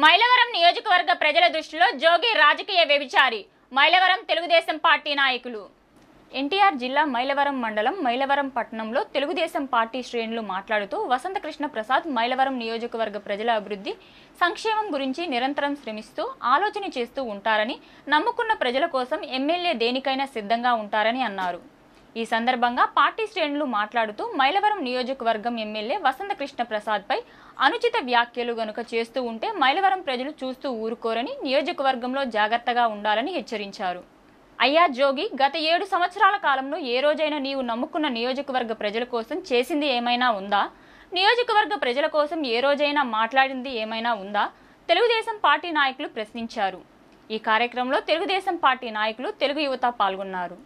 మైలవరం నియోజకవర్గ ప్రజల దృష్టిలో జోగి రాజకీయ వ్యభిచారి. మైలవరం తెలుగుదేశం పార్టీ నాయకులు. ఎన్టీఆర్ జిల్లా మైలవరం మండలం మైలవరం పట్టణంలో తెలుగుదేశం పార్టీ శ్రేణులు మాట్లాడుతూ వసంతకృష్ణ ప్రసాద్ మైలవరం నియోజకవర్గ ప్రజల అభివృద్ధి సంక్షేమం గురించి నిరంతరం శ్రమిస్తూ ఆలోచన చేస్తూ ఉంటారని, నమ్ముకున్న ప్రజల కోసం ఎమ్మెల్యే దేనికైనా సిద్ధంగా ఉంటారని అన్నారు. ఈ సందర్భంగా పార్టీ శ్రేణులు మాట్లాడుతూ మైలవరం నియోజకవర్గం ఎమ్మెల్యే వసంతకృష్ణ ప్రసాద్ పై అనుచిత వ్యాఖ్యలు గనుక చేస్తూ ఉంటే మైలవరం ప్రజలు చూస్తూ ఊరుకోరని, నియోజకవర్గంలో జాగ్రత్తగా ఉండాలని హెచ్చరించారు. అయ్యా జోగి, గత 7 సంవత్సరాల కాలంలో ఏ రోజైనా నీవు నమ్ముకున్న నియోజకవర్గ ప్రజల కోసం చేసింది ఏమైనా ఉందా? నియోజకవర్గ ప్రజల కోసం ఏ రోజైనా మాట్లాడింది ఏమైనా ఉందా? తెలుగుదేశం పార్టీ నాయకులు ప్రశ్నించారు. ఈ కార్యక్రమంలో తెలుగుదేశం పార్టీ నాయకులు, తెలుగు యువత పాల్గొన్నారు.